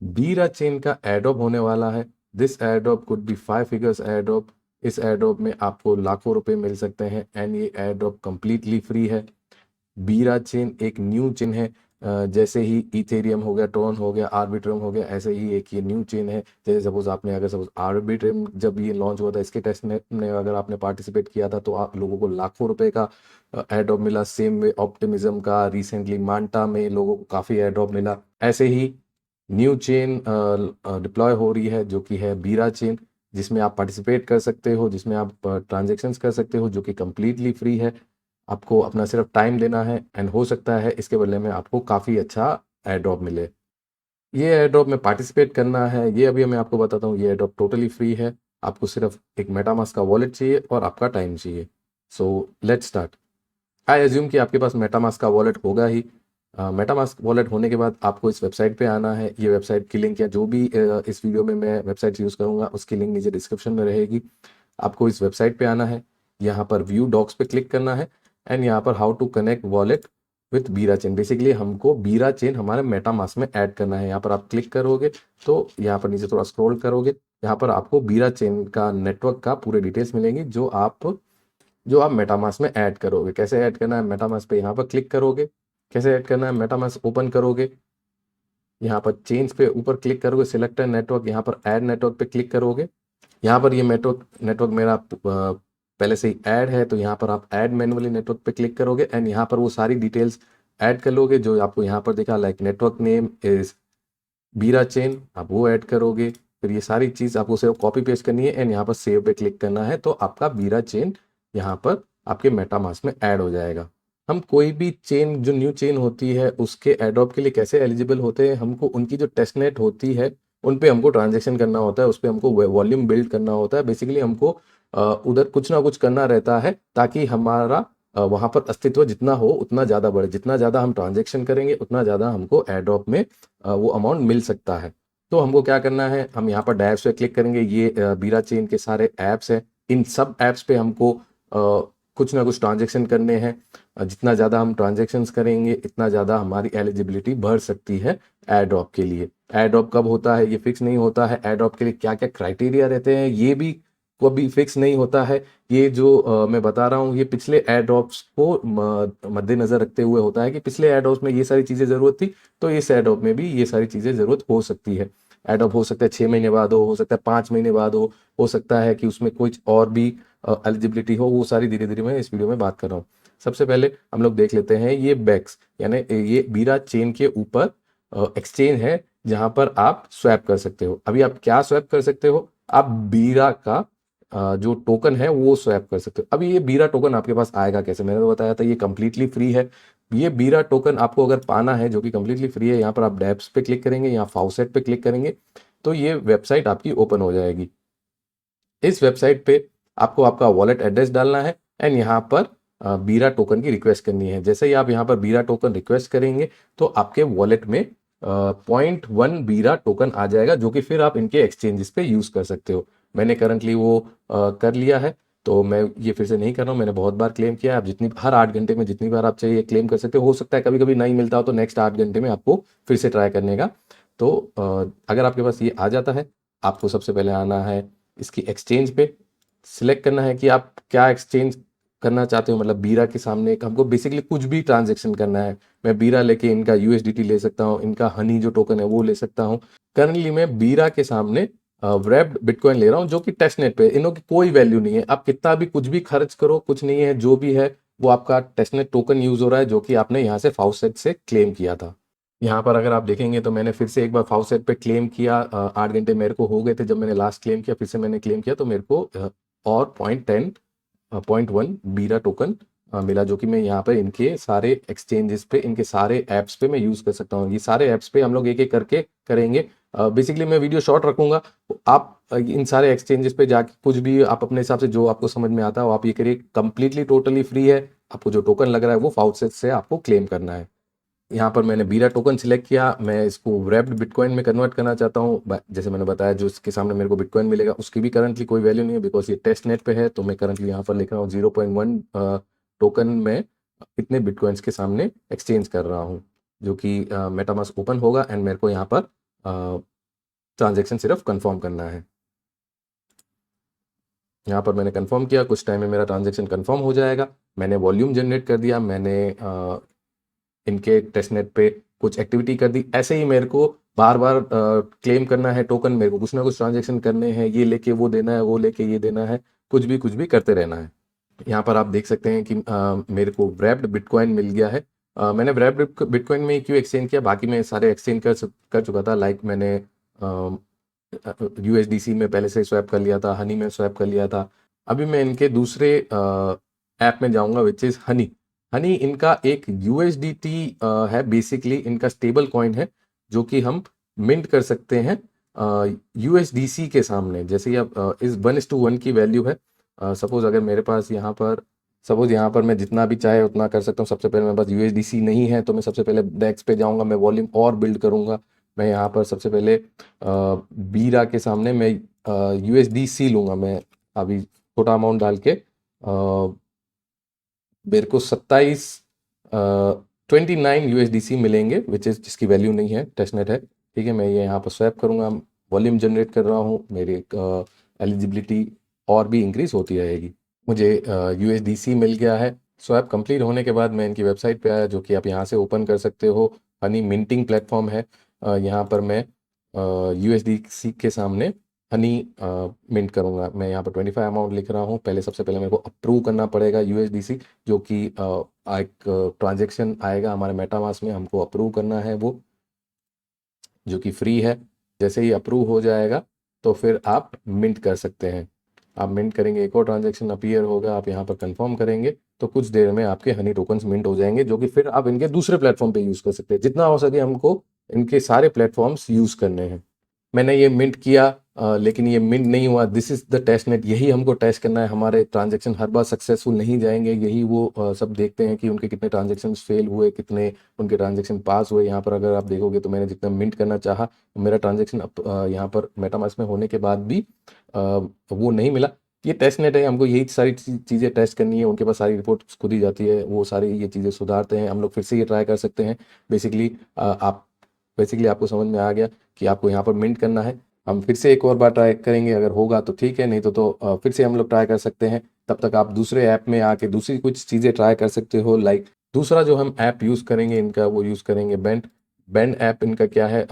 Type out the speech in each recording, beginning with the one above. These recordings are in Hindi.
बीरा चेन का एडोप होने वाला है। This adopt could be 5 figures adopt. इस एडोप में आपको लाखों रुपए मिल सकते हैं एंड ये एडोप कंप्लीटली फ्री है। बीरा चेन एक न्यू चेन है। जैसे ही इथेरियम हो गया, ट्रोन हो गया, आर्बिट्रम हो गया, ऐसे ही एक ये न्यू चेन है। जैसे सपोज आपने अगर सपोज आर्बिट्रम जब ये लॉन्च हुआ था, इसके टेस्ट नेट में अगर आपने पार्टिसिपेट किया था तो आप लोगों को लाखों रुपए का एडॉप मिला। सेम वे ऑप्टिमिज्म का रिसेंटली मांटा में लोगों को काफ़ी एडॉप मिला। ऐसे ही न्यू चेन डिप्लॉय हो रही है जो कि है बीरा चेन, जिसमें आप पार्टिसिपेट कर सकते हो, जिसमें आप ट्रांजेक्शन्स कर सकते हो, जो कि कम्प्लीटली फ्री है। आपको अपना सिर्फ टाइम देना है एंड हो सकता है इसके बदले में आपको काफ़ी अच्छा एयर ड्रॉप मिले। ये एयर ड्रॉप में पार्टिसिपेट करना है, ये अभी मैं आपको बताता हूँ। ये एयर ड्रॉप टोटली फ्री है। आपको सिर्फ एक मेटामास्क का वॉलेट चाहिए और आपका टाइम चाहिए। So let's start. I assume कि आपके पास मेटामास्क का वॉलेट होगा ही। मेटामास्क वॉलेट होने के बाद आपको इस वेबसाइट पे आना है। ये वेबसाइट की लिंक या जो भी इस वीडियो में मैं वेबसाइट यूज़ करूँगा उसकी लिंक नीचे डिस्क्रिप्शन में रहेगी। आपको इस वेबसाइट पे आना है, यहाँ पर व्यू डॉक्स पे क्लिक करना है एंड यहाँ पर how to connect wallet with Berachain. Basically हमको बीरा चेन हमारे मेटामास्क में ऐड करना है। यहाँ पर आप क्लिक करोगे तो यहाँ पर नीचे थोड़ा स्क्रॉल करोगे, यहाँ पर आपको बीरा चेन का नेटवर्क का पूरे डिटेल्स मिलेंगी जो आप मेटामास्क में ऐड करोगे। कैसे ऐड करना है, मेटामास्क पे यहाँ पर क्लिक करोगे। कैसे ऐड करना है, मेटामास्क ओपन करोगे, यहाँ पर चेंज पे ऊपर क्लिक करोगे, सिलेक्ट नेटवर्क, यहाँ पर ऐड नेटवर्क पे क्लिक करोगे। यहाँ पर ये नेटवर्क नेटवर्क मेरा पहले से ही ऐड है तो यहाँ पर आप ऐड मैनुअली नेटवर्क पे क्लिक करोगे एंड यहाँ पर वो सारी डिटेल्स ऐड कर लोगे जो आपको यहाँ पर दिखा, लाइक नेटवर्क नेम इज बीरा चेन, आप वो ऐड करोगे। फिर ये सारी चीज़ आपको सिर्फ कॉपी पेस्ट करनी है एंड यहाँ पर सेव पे क्लिक करना है तो आपका बीरा चेन यहाँ पर आपके मेटामास्क में ऐड हो जाएगा। हम कोई भी चेन जो न्यू चेन होती है उसके एडॉप के लिए कैसे एलिजिबल होते हैं, हमको उनकी जो टेस्टनेट होती है उन पे हमको ट्रांजेक्शन करना होता है, उस पर हमको वॉल्यूम बिल्ड करना होता है। बेसिकली हमको उधर कुछ ना कुछ करना रहता है ताकि हमारा वहाँ पर अस्तित्व जितना हो उतना ज़्यादा बढ़े। जितना ज़्यादा हम ट्रांजेक्शन करेंगे उतना ज़्यादा हमको एडॉप में वो अमाउंट मिल सकता है। तो हमको क्या करना है, हम यहाँ पर डैप्स पे क्लिक करेंगे। ये बीरा चेन के सारे ऐप्स हैं। इन सब ऐप्स पे हमको कुछ ना कुछ ट्रांजेक्शन करने हैं। जितना ज़्यादा हम ट्रांजेक्शन्स करेंगे इतना ज़्यादा हमारी एलिजिबिलिटी बढ़ सकती है एयर ड्रॉप के लिए। एयर ड्रॉप कब होता है ये फिक्स नहीं होता है। एयर ड्रॉप के लिए क्या क्या क्राइटेरिया रहते हैं ये भी कभी फिक्स नहीं होता है। ये जो मैं बता रहा हूँ ये पिछले एयर ड्रॉप्स को मद्देनजर रखते हुए होता है कि पिछले एयर ड्रॉप्स में ये सारी चीज़ें ज़रूरत थी तो इस एयर ड्रॉप में भी ये सारी चीज़ें ज़रूरत हो सकती है। एयर ड्रॉप हो सकता है 6 महीने बाद हो सकता है 5 महीने बाद हो सकता है कि उसमें कुछ और भी एलिजिबिलिटी हो। वो सारी धीरे धीरे मैं इस वीडियो में बात कर रहा हूँ। सबसे पहले हम लोग देख लेते हैं ये बैक्स, यानी ये बीरा चेन के ऊपर एक्सचेंज है जहां पर आप स्वैप कर सकते हो। अभी आप क्या स्वैप कर सकते हो, आप बीरा का जो टोकन है वो स्वैप कर सकते हो। अभी ये बीरा टोकन आपके पास आएगा कैसे, मैंने तो बताया था ये कंप्लीटली फ्री है। ये बीरा टोकन आपको अगर पाना है जो कि कंप्लीटली फ्री है, यहाँ पर आप डैप्स पे क्लिक करेंगे, यहाँ फाउसेट पे क्लिक करेंगे तो ये वेबसाइट आपकी ओपन हो जाएगी। इस वेबसाइट पे आपको आपका वॉलेट एड्रेस डालना है एंड यहाँ पर बीरा टोकन की रिक्वेस्ट करनी है। जैसे ही आप यहाँ पर बीरा टोकन रिक्वेस्ट करेंगे तो आपके वॉलेट में 0.1 बीरा टोकन आ जाएगा जो कि फिर आप इनके एक्सचेंजेस पे यूज़ कर सकते हो। मैंने करंटली वो कर लिया है तो मैं ये फिर से नहीं कर रहा हूँ। मैंने बहुत बार क्लेम किया है। आप हर 8 घंटे में जितनी बार आप चाहिए क्लेम कर सकते हो सकता है कभी कभी नहीं मिलता हो तो नेक्स्ट 8 घंटे में आपको फिर से ट्राई करने का। तो अगर आपके पास ये आ जाता है, आपको सबसे पहले आना है इसकी एक्सचेंज पे, सिलेक्ट करना है कि आप क्या एक्सचेंज करना चाहते हो। मतलब बीरा के सामने हमको बेसिकली कुछ भी ट्रांजेक्शन करना है। मैं बीरा लेके इनका यूएसडीटी ले सकता हूँ, इनका हनी जो टोकन है वो ले सकता हूँ। करंटली मैं बीरा के सामने व्रैप्ड बिटकॉइन ले रहा हूँ जो कि टेस्टनेट पे, इनों की कोई वैल्यू नहीं है। आप कितना भी कुछ भी खर्च करो कुछ नहीं है, जो भी है वो आपका टेस्टनेट टोकन यूज हो रहा है जो कि आपने यहाँ से फाउसेट से क्लेम किया था। यहाँ पर अगर आप देखेंगे तो मैंने फिर से एक बार फाउसेट पे क्लेम किया। 8 घंटे मेरे को हो गए थे जब मैंने लास्ट क्लेम किया, फिर से मैंने क्लेम किया तो मेरे को और 0.1 बीरा टोकन मिला जो कि मैं यहाँ पर इनके सारे एक्सचेंजेस पे, इनके सारे ऐप्स पे मैं यूज़ कर सकता हूँ। ये सारे ऐप्स पे हम लोग एक एक करके करेंगे। बेसिकली मैं वीडियो शॉर्ट रखूंगा। आप इन सारे एक्सचेंजेस पे जाके कुछ भी आप अपने हिसाब से जो आपको समझ में आता हो आप ये करिए। कंप्लीटली टोटली फ्री है। आपको जो टोकन लग रहा है वो फाउसेट से आपको क्लेम करना है। यहाँ पर मैंने बीरा टोकन सिलेक्ट किया। मैं इसको रैप्ड बिटकॉइन में कन्वर्ट करना चाहता हूँ। जैसे मैंने बताया जो इसके सामने मेरे को बिटकॉइन मिलेगा उसकी भी करंटली कोई वैल्यू नहीं है बिकॉज ये टेस्ट नेट पे है। तो मैं करंटली यहाँ पर लिख रहा हूँ 0.1 टोकन में इतने बिटकॉइंस के सामने एक्सचेंज कर रहा हूँ जो कि मेटामास्क ओपन होगा एंड मेरे को यहाँ पर ट्रांजैक्शन सिर्फ कंफर्म करना है। यहाँ पर मैंने कंफर्म किया, कुछ टाइम में मेरा ट्रांजैक्शन कंफर्म हो जाएगा। मैंने वॉल्यूम जनरेट कर दिया, मैंने इनके टेस्टनेट पे कुछ एक्टिविटी कर दी। ऐसे ही मेरे को बार बार क्लेम करना है टोकन, मेरे को कुछ ना कुछ ट्रांजैक्शन करने हैं, ये लेके वो देना है, वो लेके ये देना है, कुछ भी करते रहना है। यहाँ पर आप देख सकते हैं कि मेरे को wrapped बिटकॉइन मिल गया है। मैंने wrapped बिटकॉइन में क्यों एक्सचेंज किया, बाकी मैं सारे एक्सचेंज कर चुका था। लाइक मैंने यूएसडीसी में पहले से स्वैप कर लिया था, हनी में स्वैप कर लिया था। अभी मैं इनके दूसरे ऐप में जाऊंगा विच इज हनी। हनी इनका एक यूएसडीटी है, बेसिकली इनका स्टेबल कॉइन है जो कि हम मिंट कर सकते हैं यूएसडीसी के सामने। जैसे अब इस 1:1 की वैल्यू है। सपोज अगर मेरे पास यहाँ पर मैं जितना भी चाहे उतना कर सकता हूँ। सबसे पहले मेरे पास यूएसडीसी नहीं है तो मैं सबसे पहले डेक्स पे जाऊंगा, मैं वॉल्यूम और बिल्ड करूंगा। मैं यहाँ पर सबसे पहले बीरा के सामने मैं यूएसडीसी लूंगा। मैं अभी छोटा अमाउंट डाल के मेरे को 29 यूएसडीसी मिलेंगे विच इज जिसकी वैल्यू नहीं है, टेस्टनेट है। ठीक है, मैं ये यहाँ पर स्वैप करूंगा, वॉल्यूम जनरेट कर रहा हूँ, मेरी एलिजिबिलिटी और भी इंक्रीज होती रहेगी। मुझे यूएसडीसी मिल गया है। स्वैप कंप्लीट होने के बाद मैं इनकी वेबसाइट पे आया, जो कि आप यहाँ से ओपन कर सकते हो। हनी मिंटिंग प्लेटफॉर्म है। यहाँ पर मैं यूएसडीसी के सामने हनी मिंट करूँगा। मैं यहाँ पर 25 अमाउंट लिख रहा हूँ। पहले सबसे पहले मेरे को अप्रूव करना पड़ेगा यूएसडीसी, जो कि एक ट्रांजेक्शन आएगा हमारे मेटामास्क में, हमको अप्रूव करना है वो, जो कि फ्री है। जैसे ही अप्रूव हो जाएगा तो फिर आप मिंट कर सकते हैं। आप मिंट करेंगे, एक और ट्रांजैक्शन अपीयर होगा, आप यहाँ पर कंफर्म करेंगे तो कुछ देर में आपके हनी टोकन्स मिंट हो जाएंगे, जो कि फिर आप इनके दूसरे प्लेटफॉर्म पे यूज़ कर सकते हैं। जितना हो सके हमको इनके सारे प्लेटफॉर्म्स यूज़ करने हैं। मैंने ये मिंट किया लेकिन ये मिंट नहीं हुआ। This is the testnet, यही हमको टेस्ट करना है। हमारे ट्रांजैक्शन हर बार सक्सेसफुल नहीं जाएंगे, यही वो सब देखते हैं कि उनके कितने ट्रांजैक्शन फेल हुए, कितने उनके ट्रांजैक्शन पास हुए। यहाँ पर अगर आप देखोगे तो मैंने जितना मिंट करना चाहा, मेरा ट्रांजैक्शन यहाँ पर मेटामास्क में होने के बाद भी वो नहीं मिला। ये टेस्ट नेट है, हमको यही सारी चीज़ें टेस्ट करनी है। उनके पास सारी रिपोर्ट खुद ही जाती है, वो सारी ये चीज़ें सुधारते हैं। हम लोग फिर से ये ट्राई कर सकते हैं। बेसिकली आपको समझ में आ गया कि आपको यहाँ पर मिंट करना है। हम फिर से एक और बार ट्राई करेंगे, अगर होगा तो ठीक है, नहीं तो फिर से हम लोग ट्राई कर सकते हैं। तब तक आप दूसरे ऐप में आके दूसरी कुछ चीज़ें ट्राई कर सकते हो। लाइक दूसरा जो हम ऐप यूज़ करेंगे इनका, वो यूज़ करेंगे बेंड। बेंड ऐप इनका क्या है,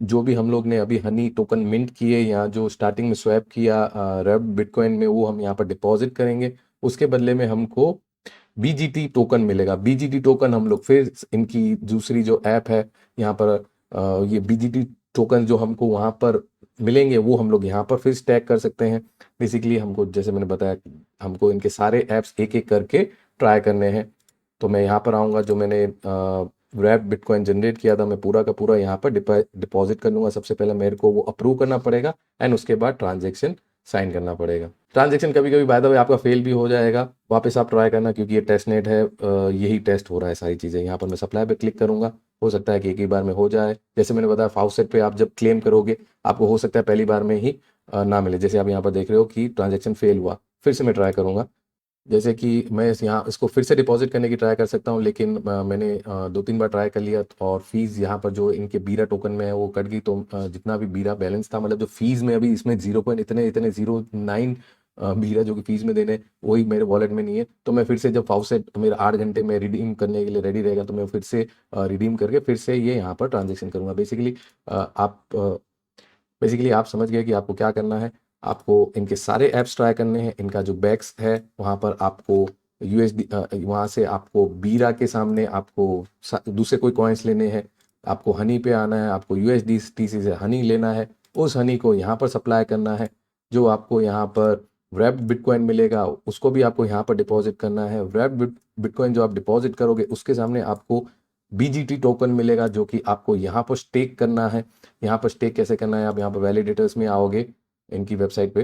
जो भी हम लोग ने अभी हनी टोकन मिंट किए या जो स्टार्टिंग में स्वैप किया रेप बिटकॉइन में, वो हम यहाँ पर डिपॉजिट करेंगे। उसके बदले में हमको बीजीटी टोकन मिलेगा। बीजीटी टोकन हम लोग फिर इनकी दूसरी जो ऐप है यहाँ पर ये बीजीटी टोकन जो हमको वहाँ पर मिलेंगे वो हम लोग यहाँ पर फिर स्टैक कर सकते हैं। बेसिकली हमको, जैसे मैंने बताया, हमको इनके सारे ऐप्स एक एक करके ट्राई करने हैं। तो मैं यहाँ पर आऊँगा, जो मैंने रैप बिटकॉइन जनरेट किया था, मैं पूरा का पूरा यहाँ पर डिपॉजिट कर लूँगा। सबसे पहले मेरे को वो अप्रूव करना पड़ेगा एंड उसके बाद ट्रांजेक्शन साइन करना पड़ेगा। ट्रांजेक्शन कभी कभी बाय द वे आपका फेल भी हो जाएगा, वापस आप ट्राई करना, क्योंकि ये टेस्ट नेट है, यही टेस्ट हो रहा है सारी चीज़ें। यहाँ पर मैं सप्लाई पे क्लिक करूँगा, हो सकता है कि एक ही बार में हो जाए। जैसे मैंने बताया, फाउसेट पे आप जब क्लेम करोगे आपको हो सकता है पहली बार में ही ना मिले। जैसे आप यहाँ पर देख रहे हो कि ट्रांजेक्शन फेल हुआ, फिर से मैं ट्राई करूँगा। जैसे कि मैं यहाँ इसको फिर से डिपॉजिट करने की ट्राई कर सकता हूँ, लेकिन मैंने 2-3 बार ट्राई कर लिया और फीस यहाँ पर जो इनके बीरा टोकन में है वो कट गई। तो जितना भी बीरा बैलेंस था, मतलब जो फीस में अभी इसमें 0.09 बीरा जो कि फीस में देने, वही मेरे वॉलेट में नहीं है। तो मैं फिर से, जब फाउसेट मेरा 8 घंटे में रिडीम करने के लिए रेडी रहेगा, तो मैं फिर से रिडीम करके फिर से ये यहाँ पर ट्रांजेक्शन करूँगा। बेसिकली आप समझ गए कि आपको क्या करना है। आपको इनके सारे ऐप्स ट्राई करने हैं। इनका जो बैक्स है वहाँ पर आपको यूएसडी, वहाँ से आपको बीरा के सामने आपको दूसरे कोई कॉइन्स लेने हैं। आपको हनी पे आना है, आपको यूएसडीटी से हनी लेना है, उस हनी को यहाँ पर सप्लाई करना है। जो आपको यहाँ पर रैप्ड बिटकॉइन मिलेगा उसको भी आपको यहाँ पर डिपॉजिट करना है। रैप्ड बिटकॉइन जो आप डिपॉजिट करोगे उसके सामने आपको बीजीटी टोकन मिलेगा, जो कि आपको यहाँ पर स्टेक करना है। यहाँ पर स्टेक कैसे करना है, आप यहाँ पर वैलिडेटर्स में आओगे इनकी वेबसाइट पे,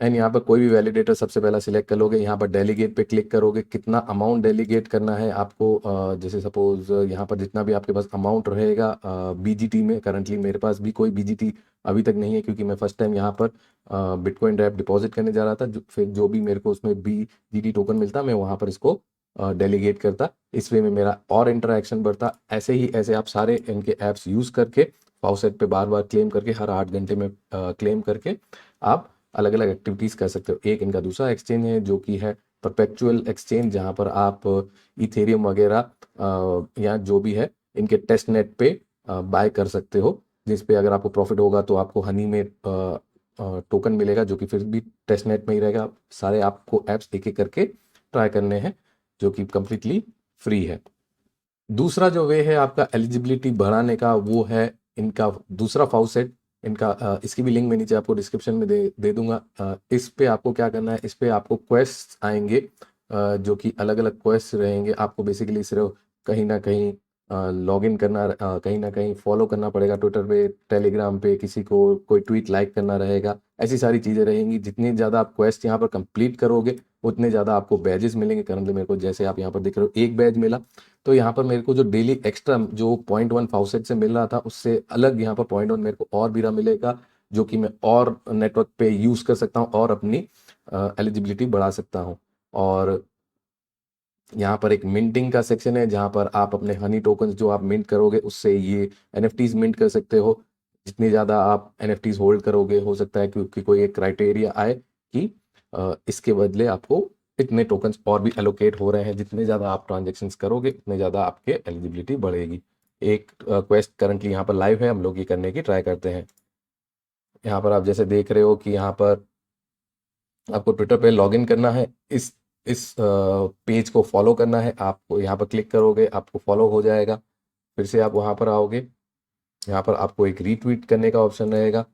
एंड यहाँ पर कोई भी वैलिडेटर सबसे पहला सिलेक्ट कर लोगे। यहाँ पर डेलीगेट पे क्लिक करोगे, कितना अमाउंट डेलीगेट करना है आपको। जैसे सपोज यहाँ पर जितना भी आपके पास अमाउंट रहेगा बीजीटी में, करंटली मेरे पास भी कोई बीजीटी अभी तक नहीं है, क्योंकि मैं फर्स्ट टाइम यहाँ पर बिटकॉइन रैप डिपॉजिट करने जा रहा था। फिर जो भी मेरे को उसमें बीजीटी टोकन मिलता, मैं वहाँ पर इसको डेलीगेट करता। इस वे में मेरा और इंटरेक्शन बढ़ता। ऐसे ही ऐसे आप सारे इनके ऐप्स यूज़ करके फाउसेट पे बार बार क्लेम करके हर 8 घंटे में क्लेम करके आप अलग अलग एक्टिविटीज़ कर सकते हो। एक इनका दूसरा एक्सचेंज है जो कि है परपेचुअल एक्सचेंज, जहाँ पर आप इथेरियम वगैरह या जो भी है इनके टेस्ट नेट पे बाय कर सकते हो, जिस पे अगर आपको प्रॉफिट होगा तो आपको हनी में टोकन मिलेगा, जो कि फिर भी टेस्ट नेट में ही रहेगा। सारे आपको ऐप्स एक एक करके ट्राई करने हैं, जो कि कम्प्लीटली फ्री है। दूसरा जो वे है आपका एलिजिबिलिटी बढ़ाने का, वो है इनका दूसरा फाउसेट। इनका इसकी भी लिंक मैं नीचे आपको डिस्क्रिप्शन में दे दूंगा। इस पे आपको क्या करना है, इस पे आपको क्वेस्ट आएंगे, जो कि अलग अलग क्वेस्ट रहेंगे। आपको बेसिकली सिर्फ कहीं ना कहीं लॉग इन करना, कहीं ना कहीं फॉलो करना पड़ेगा, ट्विटर पे, टेलीग्राम पे किसी को कोई ट्वीट लाइक करना रहेगा। ऐसी सारी चीज़ें रहेंगी। जितनी ज़्यादा आप क्वेस्ट यहाँ पर कंप्लीट करोगे उतने ज़्यादा आपको बैजेस मिलेंगे। करंटली मेरे को जैसे आप यहाँ पर देख रहे हो एक बैज मिला, तो यहाँ पर मेरे को जो डेली एक्स्ट्रा जो 0.1 फाउसेट से मिल रहा था उससे अलग यहाँ पर 0.1 मेरे को और बीरा मिलेगा, जो कि मैं और नेटवर्क पे यूज़ कर सकता हूँ और अपनी एलिजिबिलिटी बढ़ा सकता हूँ। और यहाँ पर एक मिंटिंग का सेक्शन है, जहाँ पर आप अपने हनी टोकन जो आप मिंट करोगे उससे ये एनएफटीज मिंट कर सकते हो। जितनी ज़्यादा आप एनएफटीज होल्ड करोगे, हो सकता है क्योंकि कोई एक क्राइटेरिया आए कि इसके बदले आपको इतने टोकन्स और भी एलोकेट हो रहे हैं। जितने ज़्यादा आप ट्रांजेक्शन्स करोगे उतने ज़्यादा आपके एलिजिबिलिटी बढ़ेगी। एक क्वेस्ट करंटली यहाँ पर लाइव है, हम लोग ये करने की ट्राई करते हैं। यहाँ पर आप जैसे देख रहे हो कि यहाँ पर आपको ट्विटर पे लॉगिन करना है, इस पेज को फॉलो करना है। आपको यहाँ पर क्लिक करोगे, आपको फॉलो हो जाएगा। फिर से आप वहाँ पर आओगे, यहाँ पर आपको एक रीट्वीट करने का ऑप्शन रहेगा।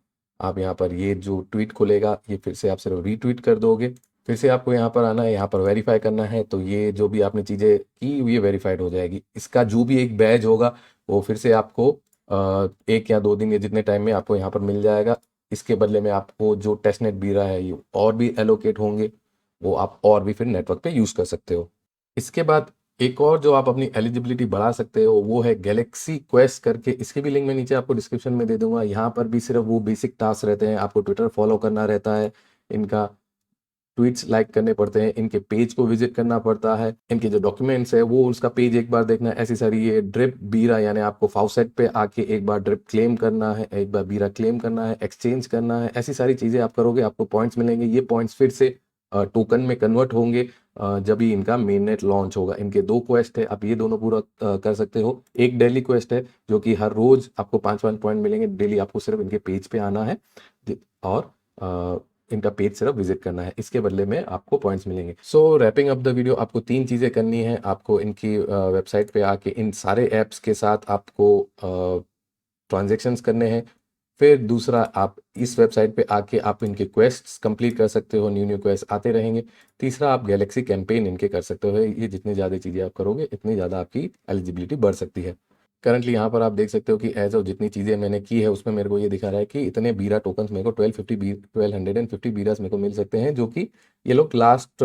आप यहाँ पर ये जो ट्वीट खुलेगा ये फिर से आप सिर्फ रीट्वीट कर दोगे। फिर से आपको यहाँ पर आना है, यहाँ पर वेरीफाई करना है, तो ये जो भी आपने चीज़ें की ये वेरीफाइड हो जाएगी। इसका जो भी एक बैज होगा वो फिर से आपको 1 या 2 दिन या जितने टाइम में आपको यहाँ पर मिल जाएगा। इसके बदले में आपको जो टेस्टनेट बीरा है ये और भी एलोकेट होंगे, वो आप और भी फिर नेटवर्क पे यूज़ कर सकते हो। इसके बाद एक और जो आप अपनी एलिजिबिलिटी बढ़ा सकते हो वो है गैलेक्सी क्वेस्ट करके। इसकी भी लिंक मैं नीचे आपको डिस्क्रिप्शन में दे दूंगा। यहाँ पर भी सिर्फ वो बेसिक टास्क रहते हैं, आपको ट्विटर फॉलो करना रहता है, इनका ट्वीट्स लाइक करने पड़ते हैं, इनके पेज को विजिट करना पड़ता है, इनके जो डॉक्यूमेंट्स है वो उसका पेज एक बार देखना है। ऐसी सारी ये ड्रिप बीरा, यानी आपको फाउसेट पे आके एक बार ड्रिप क्लेम करना है, एक बार बीरा क्लेम करना है, एक्सचेंज करना है। ऐसी सारी चीज़ें आप करोगे, आपको पॉइंट्स मिलेंगे। ये पॉइंट्स फिर से टोकन में कन्वर्ट होंगे जब ही इनका मेन नेट लॉन्च होगा। इनके 2 क्वेस्ट है, आप ये दोनों पूरा कर सकते हो। एक डेली क्वेस्ट है जो कि हर रोज आपको 5-5 पॉइंट मिलेंगे। डेली आपको सिर्फ इनके पेज पे आना है और इनका पेज सिर्फ विजिट करना है, इसके बदले में आपको पॉइंट्स मिलेंगे। सो रैपिंग अप द वीडियो, आपको 3 चीज़ें करनी है। आपको इनकी वेबसाइट पे आके इन सारे ऐप्स के साथ आपको ट्रांजेक्शन्स करने हैं। फिर दूसरा, आप इस वेबसाइट पे आके आप इनके क्वेस्ट्स कंप्लीट कर सकते हो, न्यू न्यू क्वेस्ट आते रहेंगे। तीसरा, आप गैलेक्सी कैंपेन इनके कर सकते हो। ये जितनी ज़्यादा चीज़ें आप करोगे इतनी ज़्यादा आपकी एलिजिबिलिटी बढ़ सकती है। करंटली यहाँ पर आप देख सकते हो कि एज ऑफ जितनी चीज़ें मैंने की है उसमें मेरे को ये दिखा रहा है कि इतने बीरा टोकन्स मेरे को 1250 बीरास मेरे को मिल सकते हैं, जो कि ये लोग लास्ट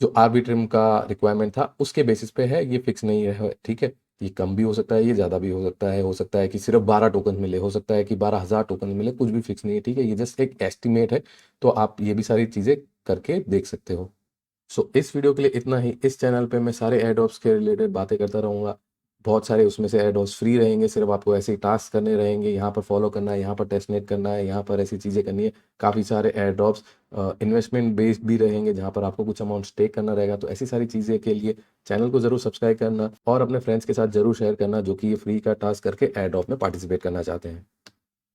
जो आर्बिट्रम का रिक्वायरमेंट था उसके बेसिस पे है, ये फिक्स नहीं है। ठीक है, ये कम भी हो सकता है, ये ज़्यादा भी हो सकता है। हो सकता है कि सिर्फ 12 टोकन मिले, हो सकता है कि 12,000 टोकन मिले, कुछ भी फिक्स नहीं है। ठीक है, ये जस्ट एक एस्टिमेट है, तो आप ये भी सारी चीज़ें करके देख सकते हो। सो इस वीडियो के लिए इतना ही। इस चैनल पे मैं सारे एडोप्स के रिलेटेड बातें करता रहूँगा। बहुत सारे उसमें से एडोप्स फ्री रहेंगे, सिर्फ आपको ऐसे ही टास्क करने रहेंगे। यहाँ पर फॉलो करना है, यहाँ पर टेस्टनेट करना है, यहाँ पर ऐसी चीज़ें करनी है। काफ़ी सारे एडोप्स इन्वेस्टमेंट बेस्ड भी रहेंगे, जहाँ पर आपको कुछ अमाउंट स्टेक करना रहेगा। तो ऐसी सारी चीज़ें के लिए चैनल को ज़रूर सब्सक्राइब करना और अपने फ्रेंड्स के साथ ज़रूर शेयर करना, जो कि ये फ्री का टास्क करके एडोप में पार्टिसिपेट करना चाहते हैं।